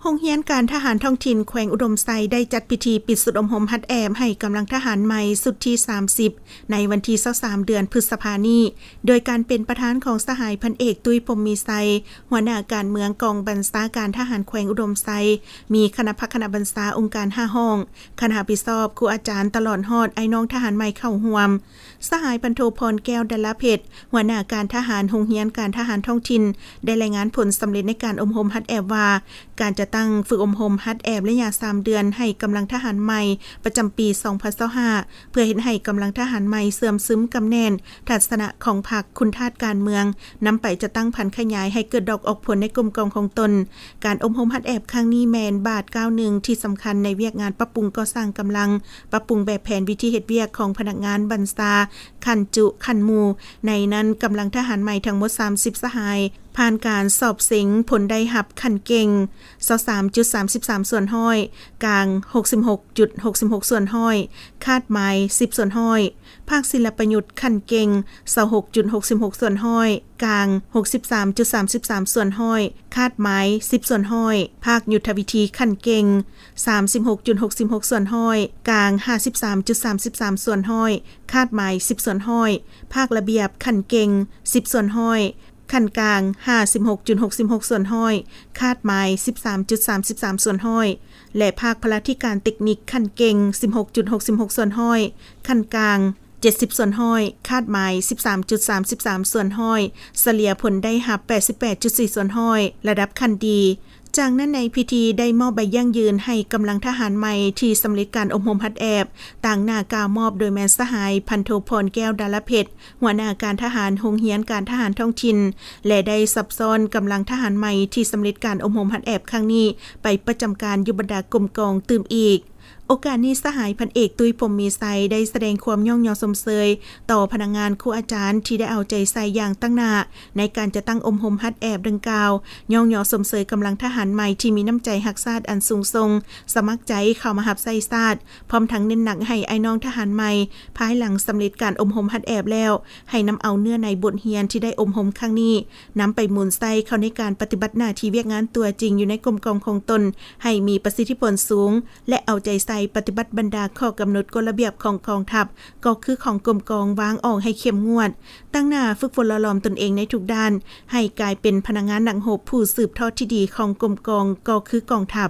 รงเรียนการทหารท้องถิ่นแขวงอุดมไซได้จัดพิธีปิดสุดอมหมฮัดแอมให้กำลังทหารใหม่สุดที่30ในวันที่23เดือนพฤษภาคมนี้โดยการเป็นประธานของสหายพันเอกตุ้ยพรหมมีไซหัวหน้าการเมืองกองบัญชาการทหารแขวงอุดมไซมีคณะพักคณะบัญชาองค์การ5ห้องคณะพิสอบครูอาจารย์ตลอดฮอดไอ้น้องทหารใหม่เข้าร่วมสหายพันโทพรแก้วดลเพชรหัวหน้าการทหารโรงเรียนการทหารท้องถิ่นได้รายงานผลสำเร็จในการอมหมฮัดแอมว่าการจะตั้งฝึกอมหมฮัดแอมระยะ3เดือนให้กำลังทหารใหม่ประจำปี2025เพื่อเห็นให้กำลังทหารใหม่เสื่อมซึมกำแน่นทัศนะของพรรคคุณทาสการเมืองนำไปจะตั้งพันขยายให้เกิดดอกออกผลในกลุ่มกองของตนการอมหมฮัดแอมครั้งนี้แมนบาท91ที่สำคัญในเวียกงานปรับปรุงก่อสร้างกำลังปรับปรุงแบบแผนวิธีเฮ็ดเวียกของพนักงานบัญชาขันจุขันหมู่ในนั้นกำลังทหารใหม่ทั้งหมด30สหายผ่านการสอบเส็งผลได้หับขันเก่ง 23.33 ส่วนห้อยกลาง 66.66 ส่วนห้อยคาดหมาย10ส่วนห้อยภาคศิลปยุทธ์ขันเก่ง 26.66 ส่วนห้อยกลาง 63.33 ส่วนห้อยคาดหมาย10ส่วนห้อยภาคยุทธวิธีขันเก่ง 36.66 ส่วนห้อยกลาง 53.33 ส่วนห้อยคาดหมาย10ส่วนห้อยภาคระเบียบขันเก่ง10ส่วนห้อยขั้นกลาง 56.66 ส่วนห้อยคาดหมาย 13.33 ส่วนห้อยและภาคพละธิการเทคนิคขั้นเก่ง 16.66 ส่วนห้อยขั้นกลาง70ส่วนห้อยคาดหมาย 13.33 ส่วนห้อยเฉลี่ยผลได้หับ 88.4 ส่วนห้อยระดับคันดีจากนั้นในพิธีได้มอบใบยั่งยืนให้กำลังทหารใหม่ที่สำเร็จการอบรมฮัดแอบต่างหน้ากล่าวมอบโดยแมนสหายพันโทพรแก้วดาลเพชรหัวหน้าการทหารโรงเรียนการทหารท้องถิ่นและได้ซับซ้อนกำลังทหารใหม่ที่สำเร็จการอบรมฮัดแอบครั้งนี้ไปประจำการอยู่บรรดากรมกองตื่มอีกโอกาสนี้สหายพันเอกตุ้ยพรหมมีไซได้แสดงความย่องยอสมเสยต่อพนักงานครูอาจารย์ที่ได้เอาใจใส่อย่างตั้งหน้าในการจะตั้งอมหมฮัดแอบดังกล่าวย่องยอสมเสยกำลังทหารใหม่ที่มีน้ำใจหักชาติอันสูงส่งสมัครใจเข้ามาหับใส่ชาติพร้อมทั้งเน้นหนักให้ไอ้น้องทหารใหม่ภายหลังสำเร็จการอมหมฮัดแอบแล้วให้นำเอาเนื้อในบทเรียนที่ได้อมหมครั้งนี้นำไปหมุนใส่เข้าในการปฏิบัติหน้าที่เวียกงานตัวจริงอยู่ในกรมกองของตนให้มีประสิทธิผลสูงและเอาใจใส่ปฏิบัติบรรดาข้อกำหนดกฎระเบียบของกองทัพก็คือของกรมกองวางออกให้เข้มงวดตั้งหน้าฝึกฝนหล่อหลอมตนเองในทุกด้านให้กลายเป็นพนักงานหนังหบผู้สืบทอดที่ดีของกรมกองก็คือกองทัพ